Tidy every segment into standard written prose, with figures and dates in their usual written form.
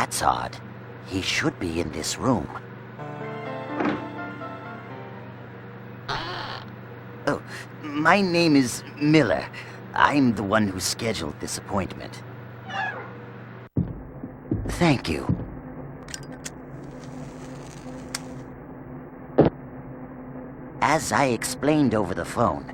That's odd. He should be in this room. Oh, my name is Miller. I'm the one who scheduled this appointment. Thank you. As I explained over the phone,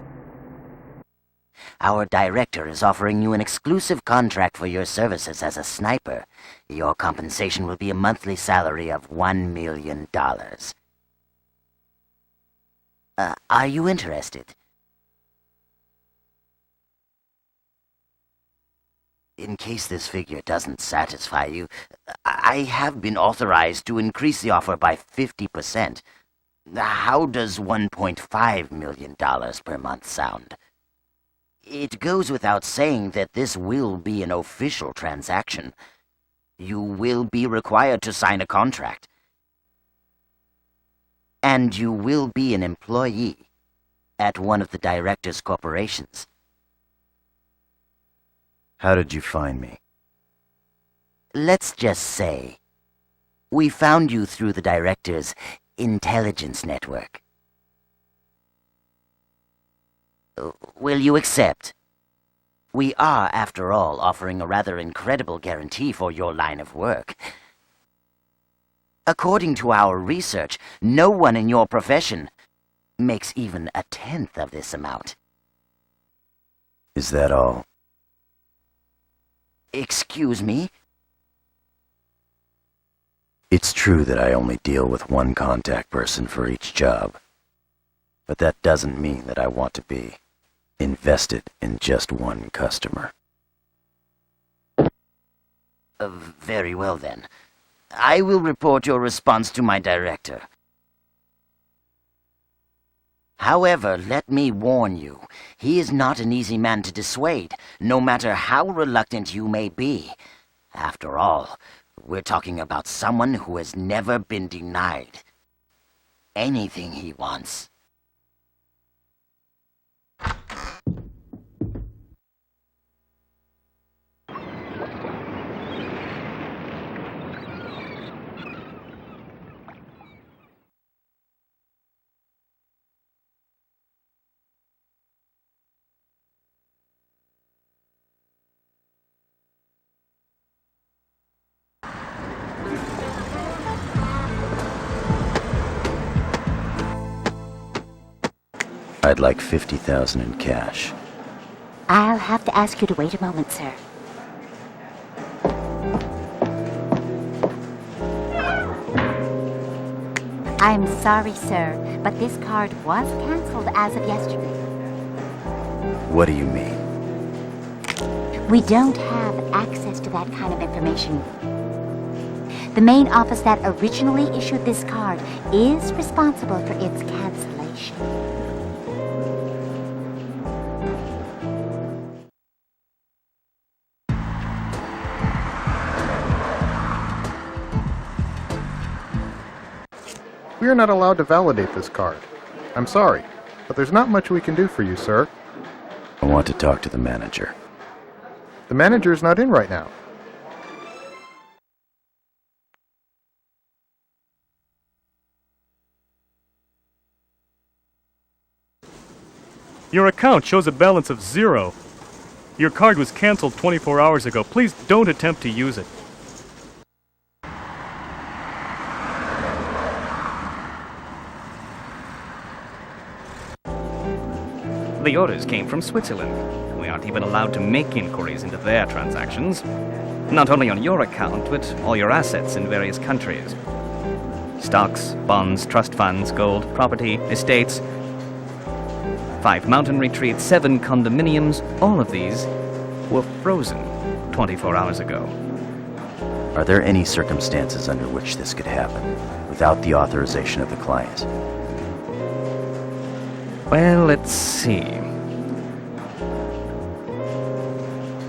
our director is offering you an exclusive contract for your services as a sniper. Your compensation will be a monthly salary of $1 million. Are you interested? In case this figure doesn't satisfy you, I have been authorized to increase the offer by 50%. How does $1.5 million per month sound? It goes without saying that this will be an official transaction. You will be required to sign a contract. And you will be an employee at one of the director's corporations. How did you find me? Let's just say, we found you through the director's intelligence network. Will you accept? We are, after all, offering a rather incredible guarantee for your line of work. According to our research, no one in your profession makes even a tenth of this amount. Is that all? Excuse me? It's true that I only deal with one contact person for each job. But that doesn't mean that I want to be invested in just one customer. Very well then. I will report your response to my director. However, let me warn you, he is not an easy man to dissuade, no matter how reluctant you may be. After all, we're talking about someone who has never been denied anything he wants. I'd like $50,000 in cash. I'll have to ask you to wait a moment, sir. I'm sorry, sir, but this card was canceled as of yesterday. What do you mean? We don't have access to that kind of information. The main office that originally issued this card is responsible for its cancellation. We are not allowed to validate this card. I'm sorry, but there's not much we can do for you, sir. I want to talk to the manager. The manager is not in right now. Your account shows a balance of 0. Your card was canceled 24 hours ago. Please don't attempt to use it. The orders came from Switzerland. We aren't even allowed to make inquiries into their transactions. Not only on your account, but all your assets in various countries. Stocks, bonds, trust funds, gold, property, estates. 5 mountain retreats, 7 condominiums, all of these were frozen 24 hours ago. Are there any circumstances under which this could happen without the authorization of the client? Well, let's see.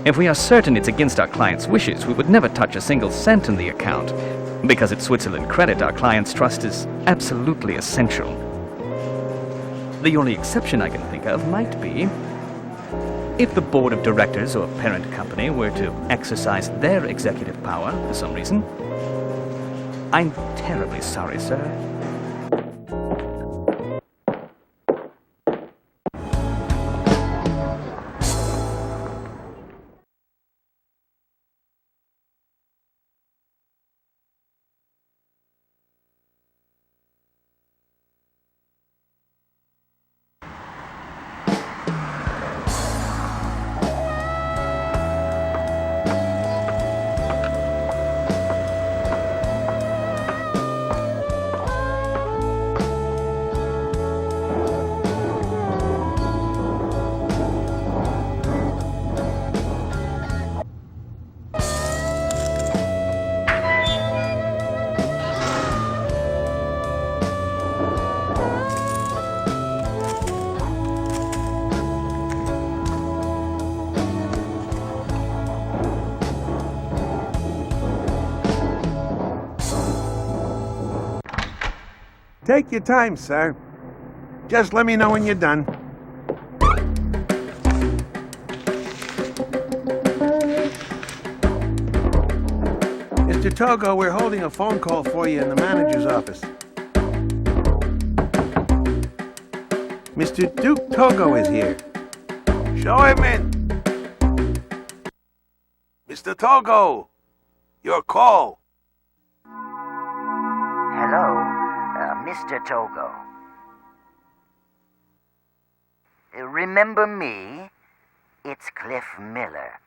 If we are certain it's against our client's wishes, we would never touch a single cent in the account. Because at Switzerland Credit, our client's trust is absolutely essential. The only exception I can think of might be If the board of directors or parent company were to exercise their executive power for some reason, I'm terribly sorry, sir. Take your time, sir. Just let me know when you're done. Mr. Togo, we're holding a phone call for you in the manager's office. Mr. Duke Togo is here. Show him in. Mr. Togo, your call. Hello, Mr. Togo. Remember me? It's Cliff Miller.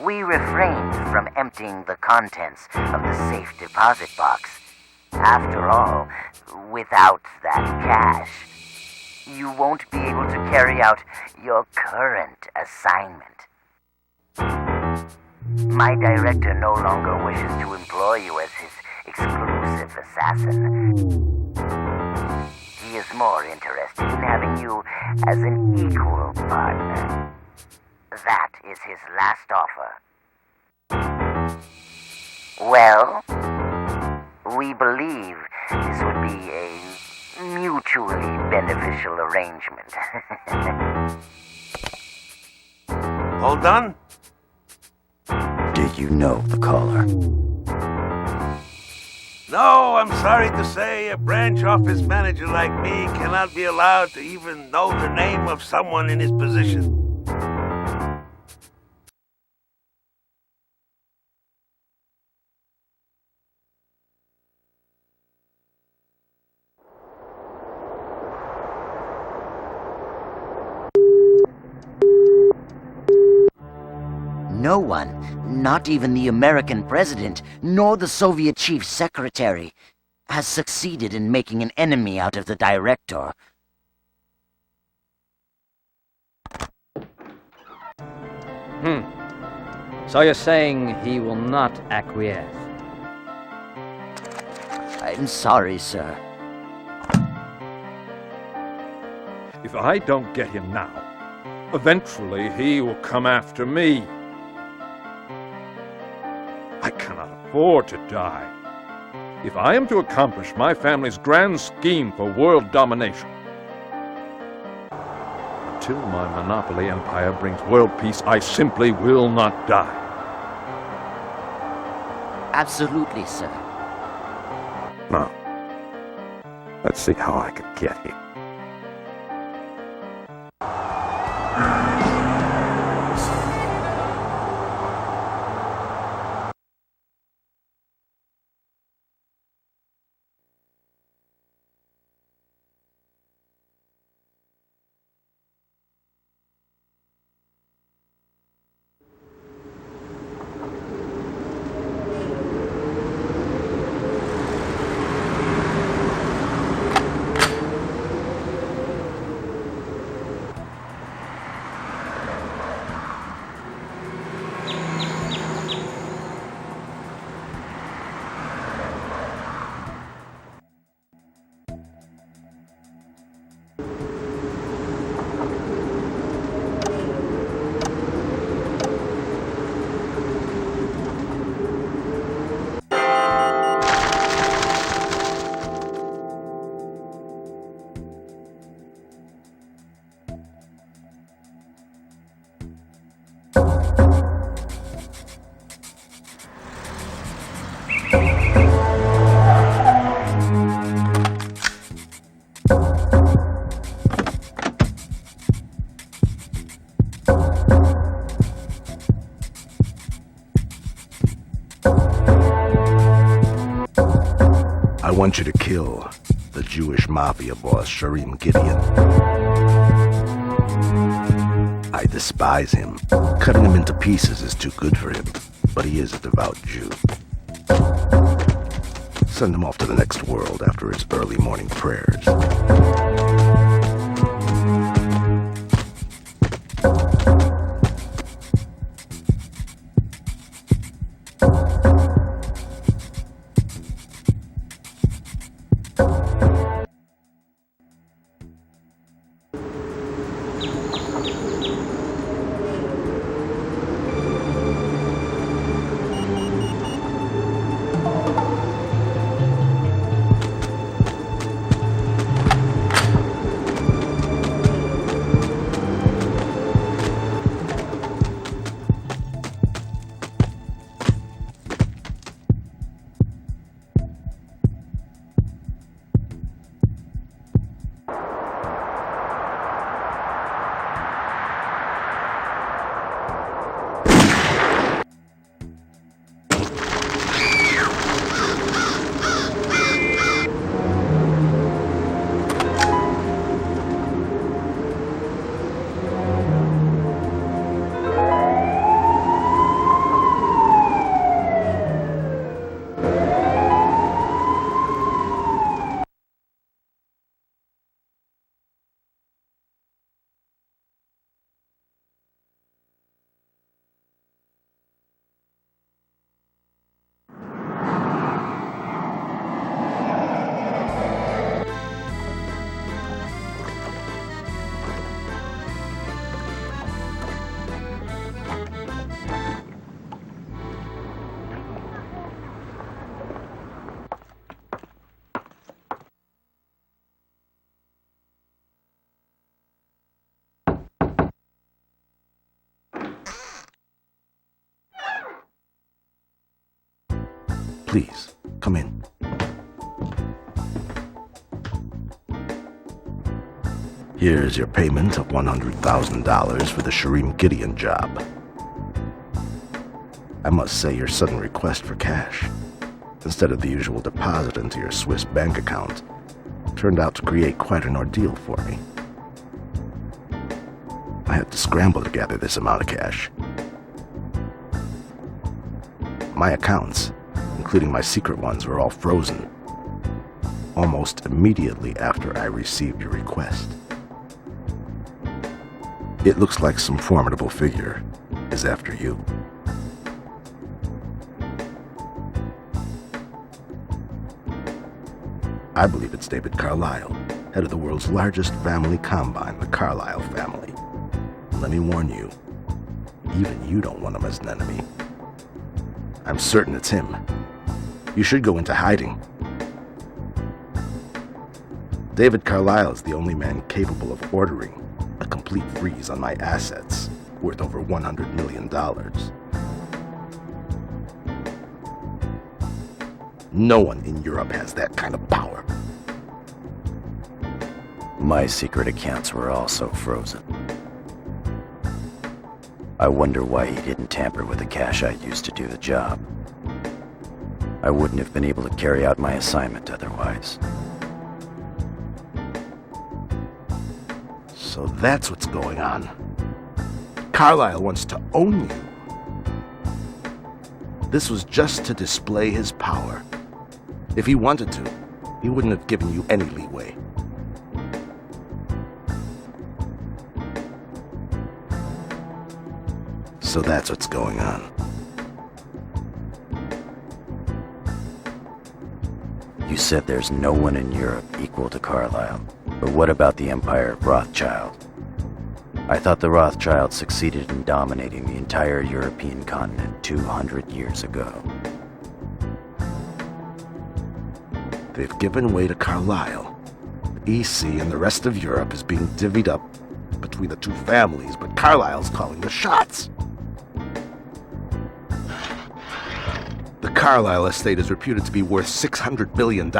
We refrained from emptying the contents of the safe deposit box. After all, without that cash, you won't be able to carry out your current assignment. My director no longer wishes to employ you as his exclusive assassin. He is more interested in having you as an equal partner. That is his last offer. Well, we believe this would be a mutually beneficial arrangement. All done? Do you know the caller? No, I'm sorry to say a branch office manager like me cannot be allowed to even know the name of someone in his position. No one, not even the American president, nor the Soviet chief secretary, has succeeded in making an enemy out of the director. So you're saying he will not acquiesce? I'm sorry, sir. If I don't get him now, eventually he will come after me. I cannot afford to die. If I am to accomplish my family's grand scheme for world domination, until my monopoly empire brings world peace, I simply will not die. Absolutely, sir. Now, let's see how I can get him. want you to kill the Jewish mafia boss, Sharim Gideon. I despise him. Cutting him into pieces is too good for him, but he is a devout Jew. Send him off to the next world after his early morning prayers. Please, come in. Here's your payment of $100,000 for the Sharim Gideon job. I must say your sudden request for cash, instead of the usual deposit into your Swiss bank account, turned out to create quite an ordeal for me. I had to scramble to gather this amount of cash. My accounts, including my secret ones, were all frozen almost immediately after I received your request. It looks like some formidable figure is after you. I believe it's David Carlyle, head of the world's largest family combine, the Carlyle family. Let me warn you, even you don't want him as an enemy. I'm certain it's him. You should go into hiding. David Carlyle is the only man capable of ordering a complete freeze on my assets, worth over $100 million. No one in Europe has that kind of power. My secret accounts were also frozen. I wonder why he didn't tamper with the cash I used to do the job. I wouldn't have been able to carry out my assignment otherwise. So that's what's going on. Carlyle wants to own you. This was just to display his power. If he wanted to, he wouldn't have given you any leeway. So that's what's going on. You said there's no one in Europe equal to Carlyle. But what about the Empire of Rothschild? I thought the Rothschilds succeeded in dominating the entire European continent 200 years ago. They've given way to Carlyle. The EC and the rest of Europe is being divvied up between the two families, but Carlyle's calling the shots. The Carlyle estate is reputed to be worth $600 billion.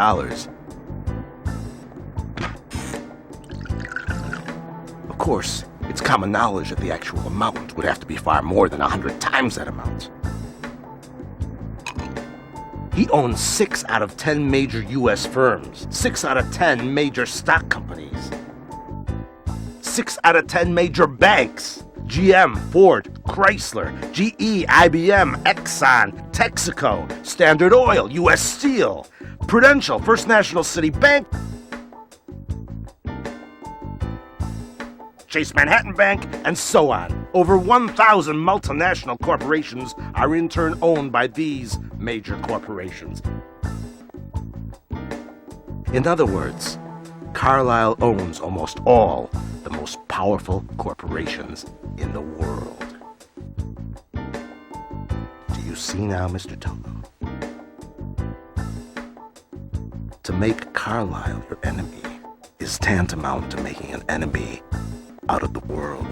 Of course, it's common knowledge that the actual amount would have to be far more than 100 times that amount. He owns 6 out of 10 major U.S. firms, 6 out of 10 major stock companies, 6 out of 10 major banks. GM, Ford, Chrysler, GE, IBM, Exxon, Texaco, Standard Oil, U.S. Steel, Prudential, First National City Bank, Chase Manhattan Bank, and so on. Over 1,000 multinational corporations are in turn owned by these major corporations. In other words, Carlyle owns almost all the most powerful corporations in the world. Do you see now, Mr. Togo? To make Carlyle your enemy is tantamount to making an enemy out of the world.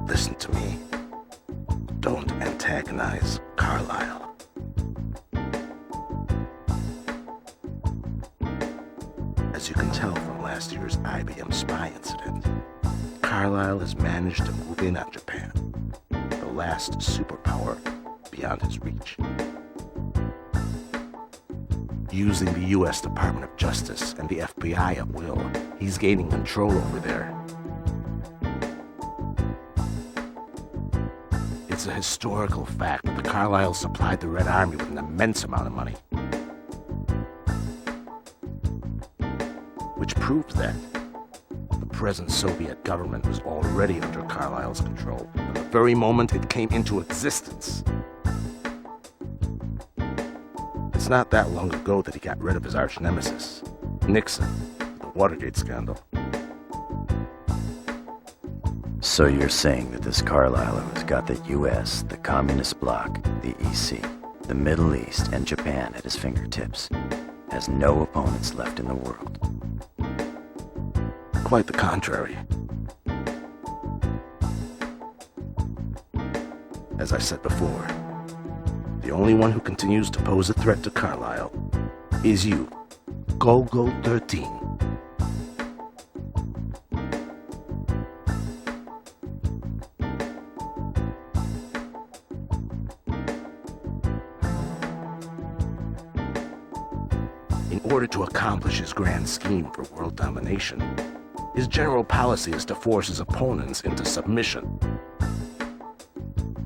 Listen to me. Don't antagonize Carlyle. As you can tell from last year's IBM spy incident, Carlyle has managed to move in on Japan, the last superpower beyond his reach. Using the U.S. Department of Justice and the FBI at will, he's gaining control over there. It's a historical fact that the Carlyles supplied the Red Army with an immense amount of money. Which proves that the present Soviet government was already under Carlyle's control from the very moment it came into existence. It's not that long ago that he got rid of his arch nemesis, Nixon, the Watergate scandal. So you're saying that this Carlyle has got the U.S., the Communist Bloc, the EC, the Middle East, and Japan at his fingertips, has no opponents left in the world? Quite the contrary. As I said before, the only one who continues to pose a threat to Carlyle is you, Golgo 13. In order to accomplish his grand scheme for world domination, his general policy is to force his opponents into submission.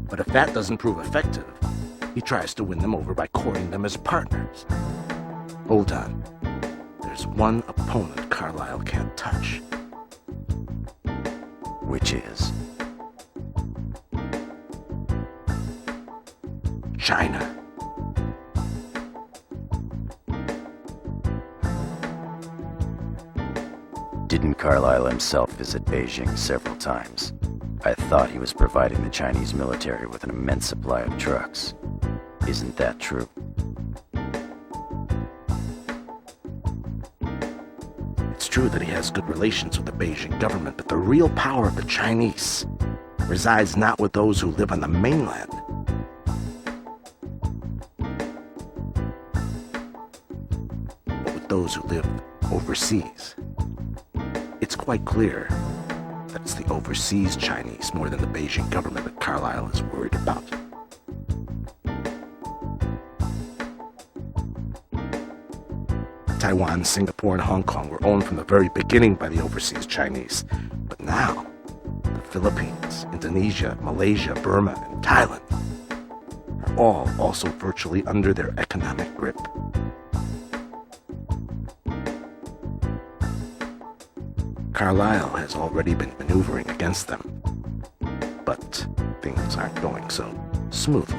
But if that doesn't prove effective, he tries to win them over by courting them as partners. Hold on. There's one opponent Carlyle can't touch. Which is? China. Didn't Carlyle himself visit Beijing several times? I thought he was providing the Chinese military with an immense supply of trucks. Isn't that true? It's true that he has good relations with the Beijing government, but the real power of the Chinese resides not with those who live on the mainland, but with those who live overseas. It's quite clear that it's the overseas Chinese more than the Beijing government that Carlyle is worried about. Taiwan, Singapore, and Hong Kong were owned from the very beginning by the overseas Chinese. But now, the Philippines, Indonesia, Malaysia, Burma, and Thailand are all also virtually under their economic grip. Carlyle has already been maneuvering against them, but things aren't going so smoothly.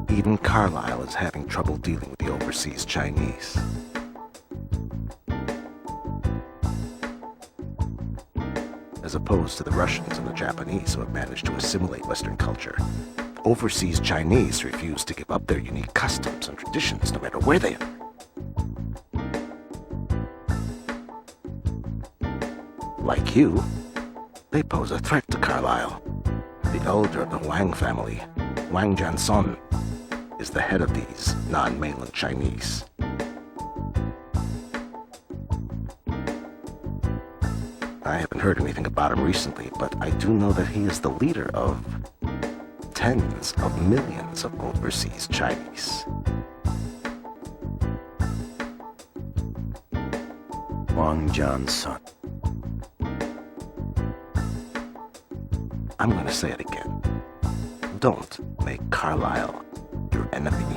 He even Carlyle is having trouble dealing with the overseas Chinese. As opposed to the Russians and the Japanese who have managed to assimilate Western culture, overseas Chinese refuse to give up their unique customs and traditions no matter where they are. Like you, they pose a threat to Carlyle. The elder of the Wang family, Wang Jianson, is the head of these non-mainland Chinese. I haven't heard anything about him recently, but I do know that he is the leader of tens of millions of overseas Chinese. Wang Jianson. I'm gonna say it again. Don't make Carlyle your enemy.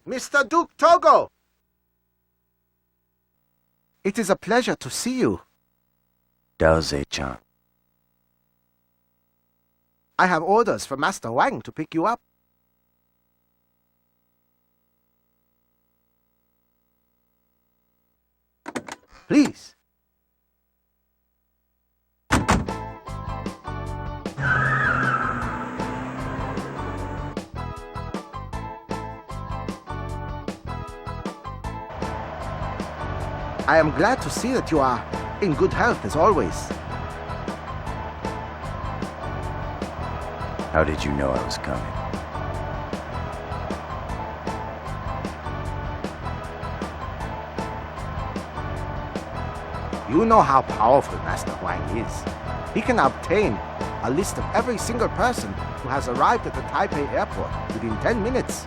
Mr. Duke Togo! It is a pleasure to see you. Dao-Zhe-chan. I have orders for Master Wang to pick you up. Please. I am glad to see that you are in good health as always. How did you know I was coming? You know how powerful Master Wang is. He can obtain a list of every single person who has arrived at the Taipei airport within 10 minutes.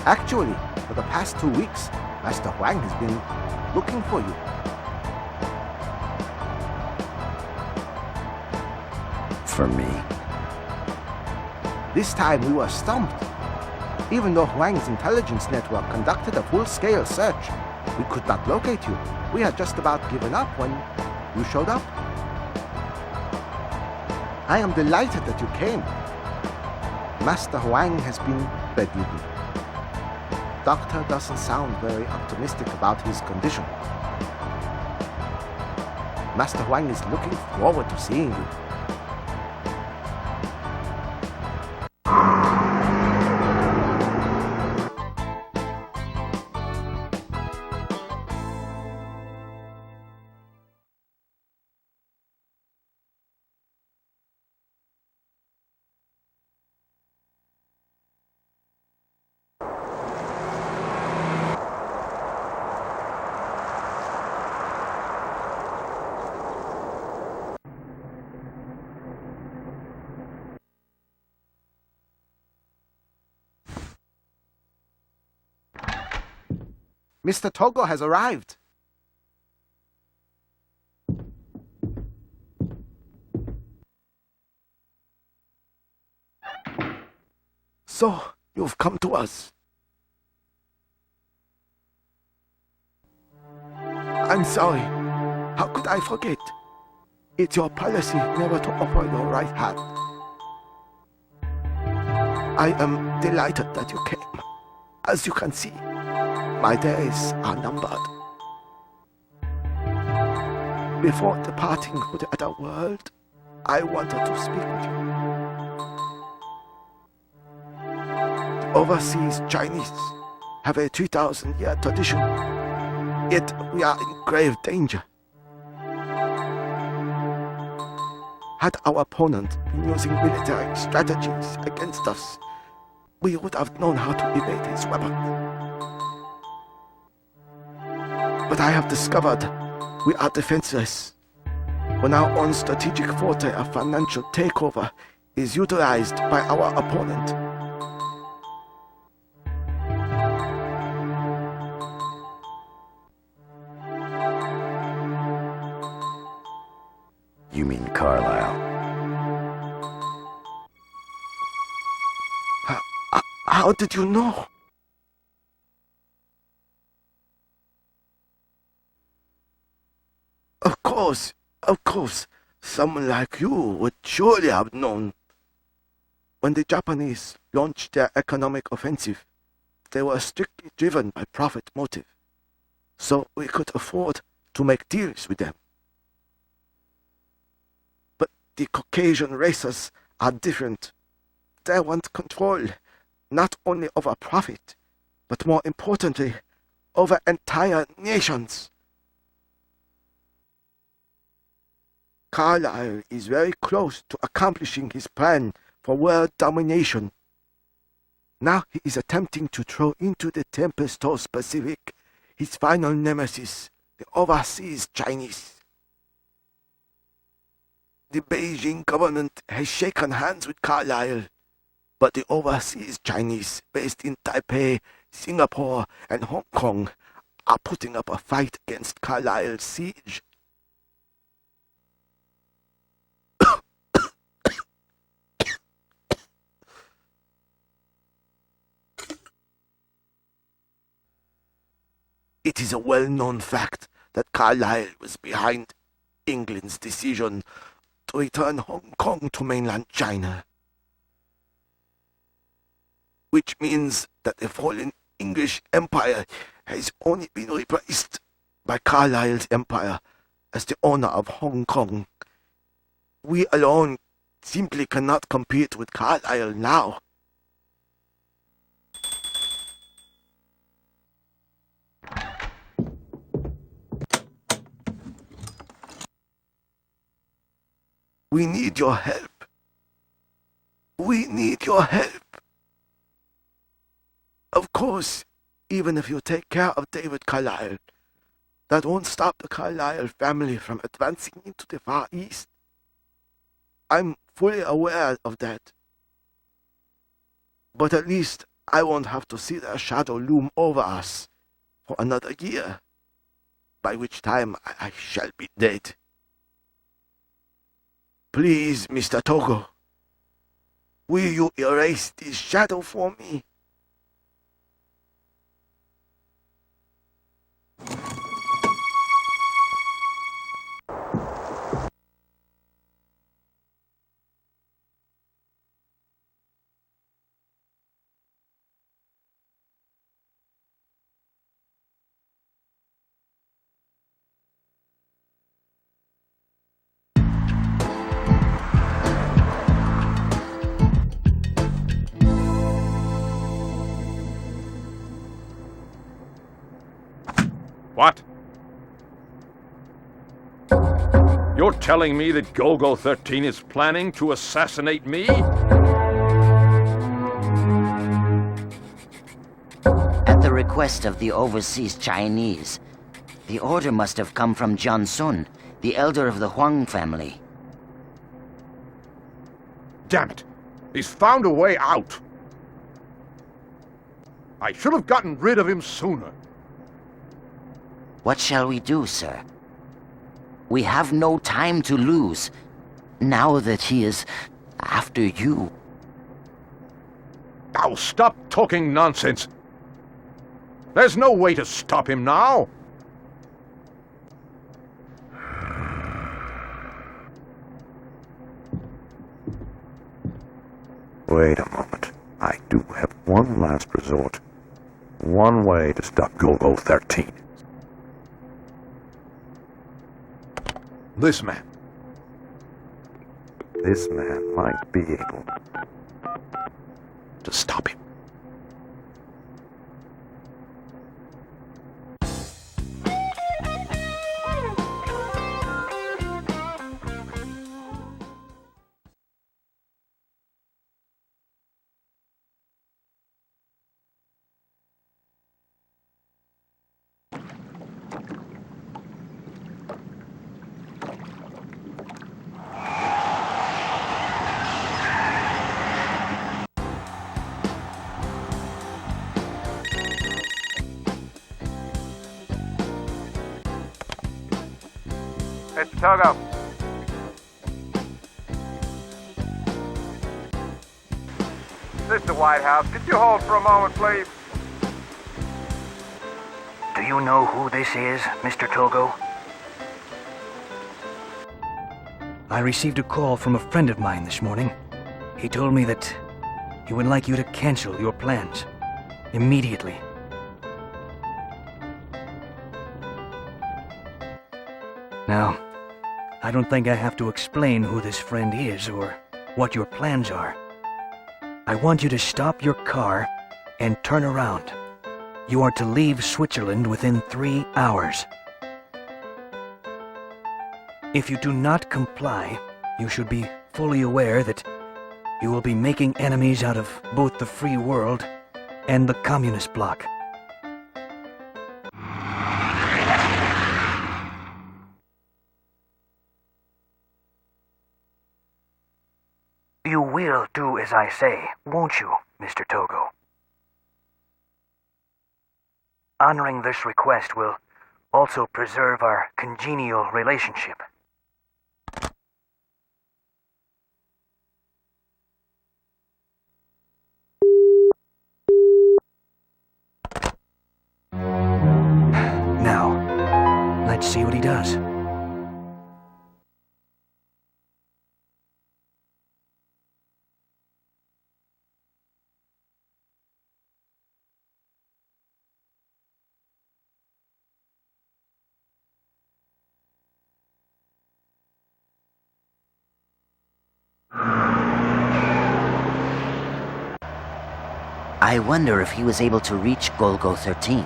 Actually, for the past 2 weeks, Master Wang has been looking for you. For me? This time we were stumped. Even though Wang's intelligence network conducted a full-scale search, we could not locate you. We had just about given up when you showed up. I am delighted that you came. Master Wang has been bedridden. Doctor doesn't sound very optimistic about his condition. Master Wang is looking forward to seeing you. Mr. Togo has arrived. So, you've come to us. I'm sorry. How could I forget? It's your policy never to offer your right hand. I am delighted that you came. As you can see, my days are numbered. Before departing for the other world, I wanted to speak with you. The overseas Chinese have a 3,000-year tradition, yet we are in grave danger. Had our opponent been using military strategies against us, we would have known how to evade his weapon. But I have discovered we are defenseless when our own strategic forte of financial takeover is utilized by our opponent. You mean Carlyle? How did you know? Of course, someone like you would surely have known. When the Japanese launched their economic offensive, they were strictly driven by profit motive, so we could afford to make deals with them. But the Caucasian races are different. They want control, not only over profit, but more importantly, over entire nations. Carlyle is very close to accomplishing his plan for world domination. Now he is attempting to throw into the tempestuous Pacific his final nemesis, the overseas Chinese. The Beijing government has shaken hands with Carlyle, but the overseas Chinese based in Taipei, Singapore, and Hong Kong are putting up a fight against Carlyle's siege. It is a well-known fact that Carlyle was behind England's decision to return Hong Kong to mainland China, which means that the fallen English Empire has only been replaced by Carlyle's empire as the owner of Hong Kong. We alone simply cannot compete with Carlyle now. We need your help. We need your help. Of course, even if you take care of David Carlyle, that won't stop the Carlyle family from advancing into the Far East. I'm fully aware of that. But at least I won't have to see their shadow loom over us for another year, by which time I shall be dead. Please, Mr. Togo, will you erase this shadow for me? What? You're telling me that Golgo 13 is planning to assassinate me? At the request of the overseas Chinese, the order must have come from John Sun, the elder of the Huang family. Damn it! He's found a way out! I should have gotten rid of him sooner. What shall we do, sir? We have no time to lose, now that he is after you. Now stop talking nonsense! There's no way to stop him now! Wait a moment. I do have one last resort. One way to stop Golgo 13. This man. This man might be able To stop him. Mr. Togo. This is the White House. Could you hold for a moment, please? Do you know who this is, Mr. Togo? I received a call from a friend of mine this morning. He told me that he would like you to cancel your plans immediately. Now, I don't think I have to explain who this friend is or what your plans are. I want you to stop your car and turn around. You are to leave Switzerland within 3 hours. If you do not comply, you should be fully aware that you will be making enemies out of both the free world and the communist bloc. You will do as I say, won't you, Mr. Togo? Honoring this request will also preserve our congenial relationship. Now, let's see what he does. I wonder if he was able to reach Golgo 13.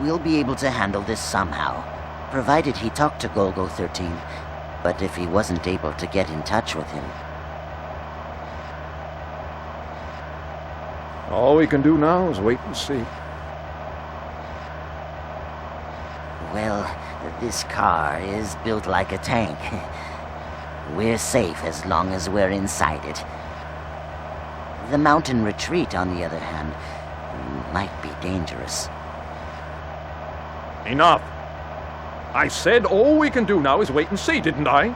We'll be able to handle this somehow, provided he talked to Golgo 13. But if he wasn't able to get in touch with him... All we can do now is wait and see. Well, this car is built like a tank. We're safe as long as we're inside it. The mountain retreat, on the other hand, might be dangerous. Enough! I said all we can do now is wait and see, didn't I?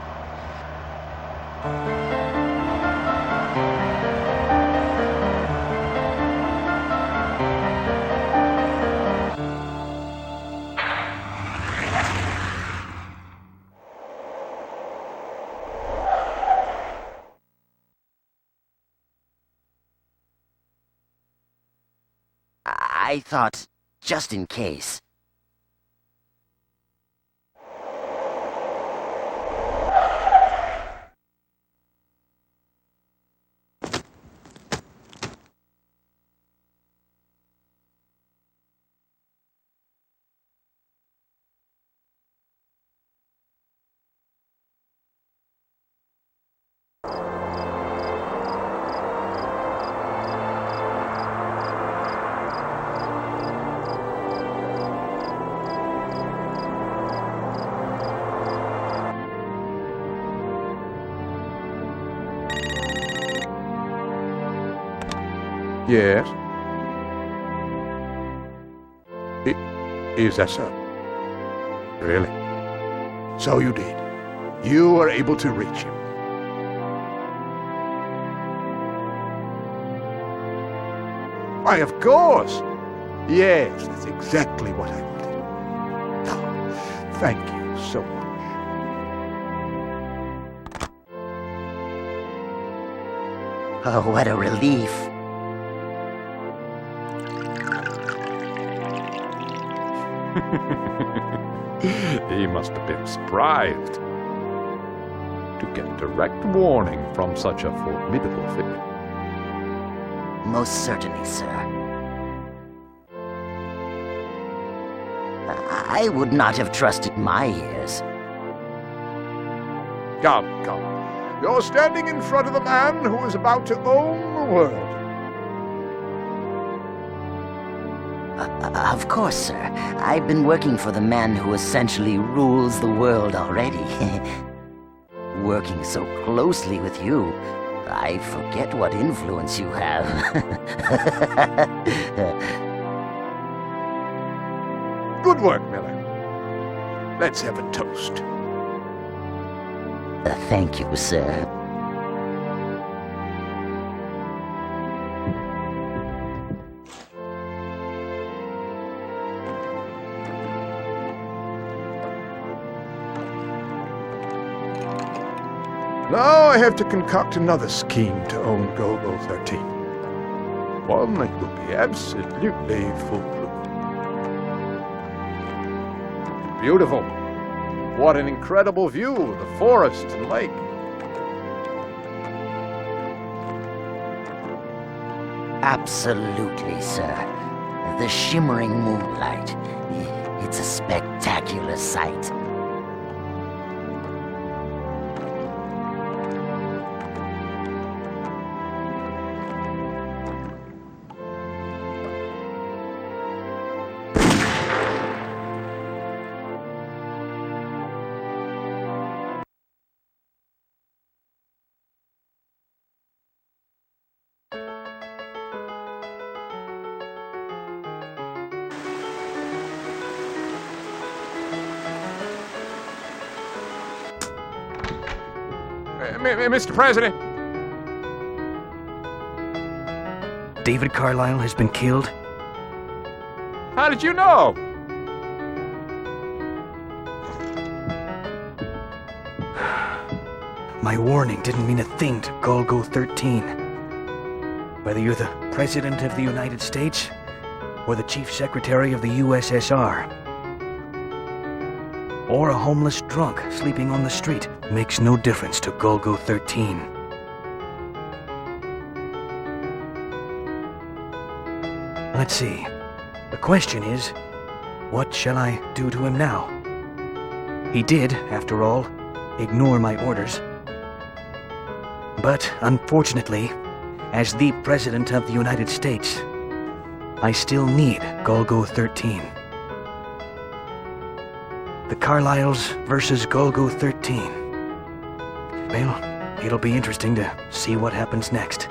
I thought, just in case. Yes. Is that so? Really? So you did. You were able to reach him. Why, of course. Yes, that's exactly what I wanted. Oh, thank you so much. Oh, what a relief. He must have been surprised to get direct warning from such a formidable figure. Most certainly, sir. I would not have trusted my ears. Come, come. You're standing in front of the man who is about to own the world. Of course, sir. I've been working for the man who essentially rules the world already. Working so closely with you, I forget what influence you have. Good work, Miller. Let's have a toast. Thank you, sir. Now I have to concoct another scheme to own Golgo 13. One that will be absolutely foolproof. Beautiful. What an incredible view of the forest and lake. Absolutely, sir. The shimmering moonlight. It's a spectacular sight. Mr. President! David Carlyle has been killed? How did you know? My warning didn't mean a thing to Golgo 13. Whether you're the President of the United States or the Chief Secretary of the USSR, or a homeless drunk sleeping on the street, makes no difference to Golgo 13. Let's see. The question is, what shall I do to him now? He did, after all, ignore my orders. But, unfortunately, as the President of the United States, I still need Golgo 13. The Carlyles versus Golgo 13. Well, it'll be interesting to see what happens next.